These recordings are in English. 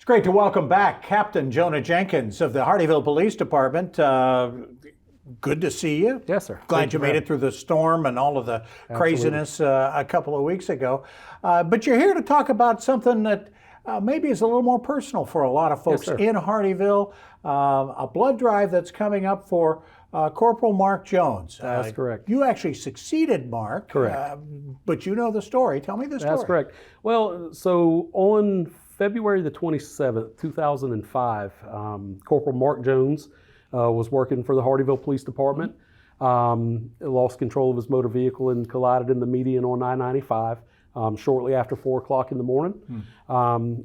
It's great to welcome back Captain Jonah Jenkins of the Hardeeville Police Department. Good to see you. Yes, sir. Glad you made it through the storm and all of the craziness a couple of weeks ago. But you're here to talk about something that maybe is a little more personal for a lot of folks in Hardeeville. A blood drive that's coming up for Corporal Mark Jones. That's correct. You actually succeeded Mark. Correct. But you know the story. Tell me the story. That's correct. Well, so on February the 27th, 2005, Corporal Mark Jones was working for the Hardeeville Police Department, lost control of his motor vehicle and collided in the median on I-95 shortly after 4 o'clock in the morning.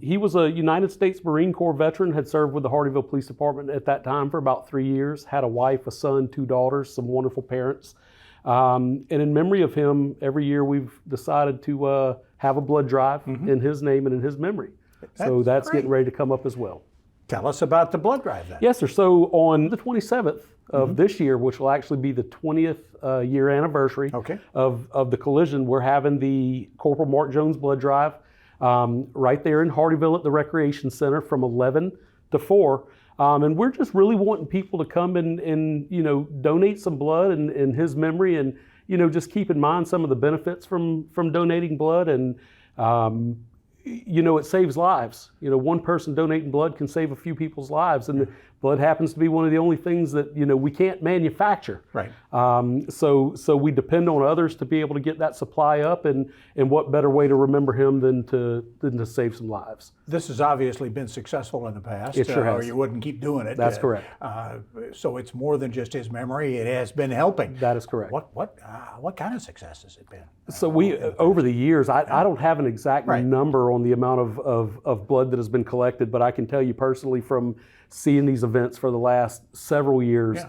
He was a United States Marine Corps veteran, had served with the Hardeeville Police Department at that time for about 3 years, had a wife, a son, 2 daughters, some wonderful parents. And in memory of him, every year we've decided to have a blood drive in his name and in his memory. So that's getting ready to come up as well. Tell us about the blood drive then. Yes, sir. So on the 27th of this year, which will actually be the 20th year anniversary of the collision, we're having the Corporal Mark Jones blood drive right there in Hardeeville at the Recreation Center from 11 to 4. And we're just really wanting people to come and donate some blood in his memory, and just keep in mind some of the benefits from donating blood. And it saves lives. One person donating blood can save a few people's lives, and blood happens to be one of the only things that we can't manufacture. Right. So we depend on others to be able to get that supply up, and what better way to remember him than to save some lives. This has obviously been successful in the past. It sure has. Or you wouldn't keep doing it. That's correct. So it's more than just his memory. It has been helping. That is correct. What kind of success has it been? So over the years, I don't have an exact number on the amount of blood that has been collected, but I can tell you personally from seeing these events for the last several years,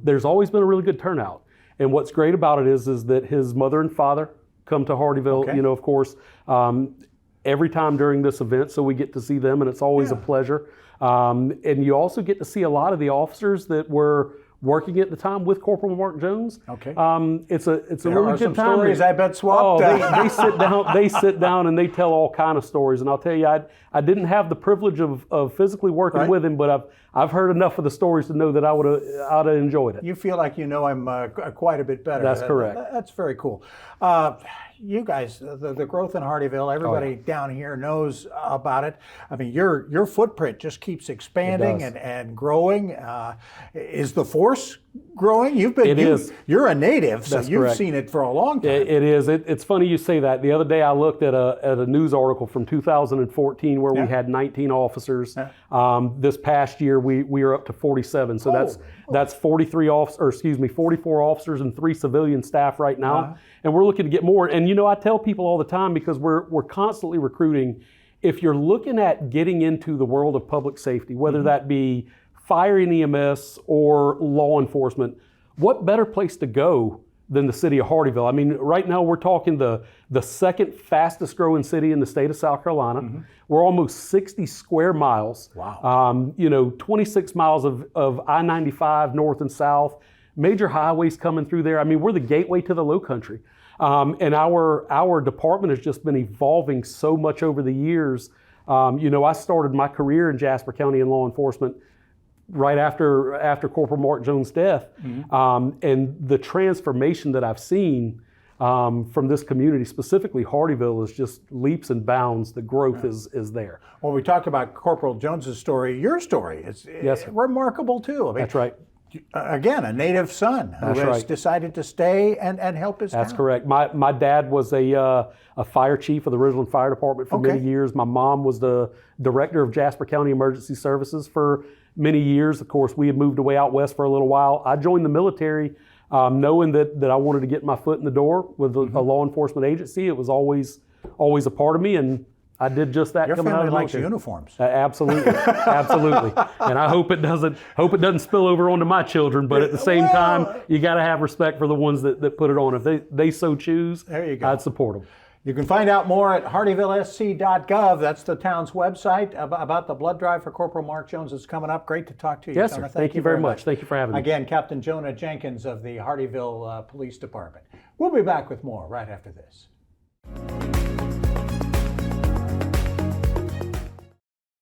there's always been a really good turnout. And what's great about it is that his mother and father come to Hardeeville, of course, every time during this event, so we get to see them, and it's always a pleasure. And you also get to see a lot of the officers that were working at the time with Corporal Mark Jones. Okay. It's a really good time. Stories I bet swapped. Oh, they sit down and they tell all kind of stories. And I'll tell you, I didn't have the privilege of physically working with him, but I've heard enough of the stories to know that I would have enjoyed it. You feel like you know him quite a bit better. That's correct. That's very cool. You guys, the growth in Hardeeville, everybody down here knows about it. I mean, your footprint just keeps expanding and growing. Is the force growing? You're a native, so you've seen it for a long time. It is. It's funny you say that. The other day I looked at a news article from 2014 where we had 19 officers. This past year we are up to 47. So that's 44 officers and 3 civilian staff right now. And we're looking to get more. And I tell people all the time, because we're constantly recruiting, if you're looking at getting into the world of public safety, whether that be fire and EMS or law enforcement, what better place to go than the city of Hardeeville? I mean, right now we're talking the second fastest growing city in the state of South Carolina. We're almost 60 square miles. Wow. 26 miles of I-95 north and south, major highways coming through there. I mean, we're the gateway to the Lowcountry. And our department has just been evolving so much over the years. I started my career in Jasper County in law enforcement right after Corporal Mark Jones' death. And the transformation that I've seen from this community, specifically Hardeeville, is just leaps and bounds. The growth is there. When we talk about Corporal Jones' story, your story is remarkable too. I mean, that's right. Again, a native son who has decided to stay and help his town. That's correct. My dad was a fire chief of the Ridgeland Fire Department for many years. My mom was the director of Jasper County Emergency Services for many years. Of course, we had moved away out west for a little while. I joined the military knowing that I wanted to get my foot in the door with a law enforcement agency. It was always a part of me, and I did just that. Your coming out family of likes military. uniforms. Absolutely, absolutely. And I hope it doesn't spill over onto my children. But at the same time, you got to have respect for the ones that put it on. If they so choose, there you go. I'd support them. You can find out more at hardeevillesc.gov. That's the town's website about the blood drive for Corporal Mark Jones. It's coming up. Great to talk to you. Yes, sir. Thank you very much. Thank you for having me. Again, Captain Jonah Jenkins of the Hardeeville Police Department. We'll be back with more right after this.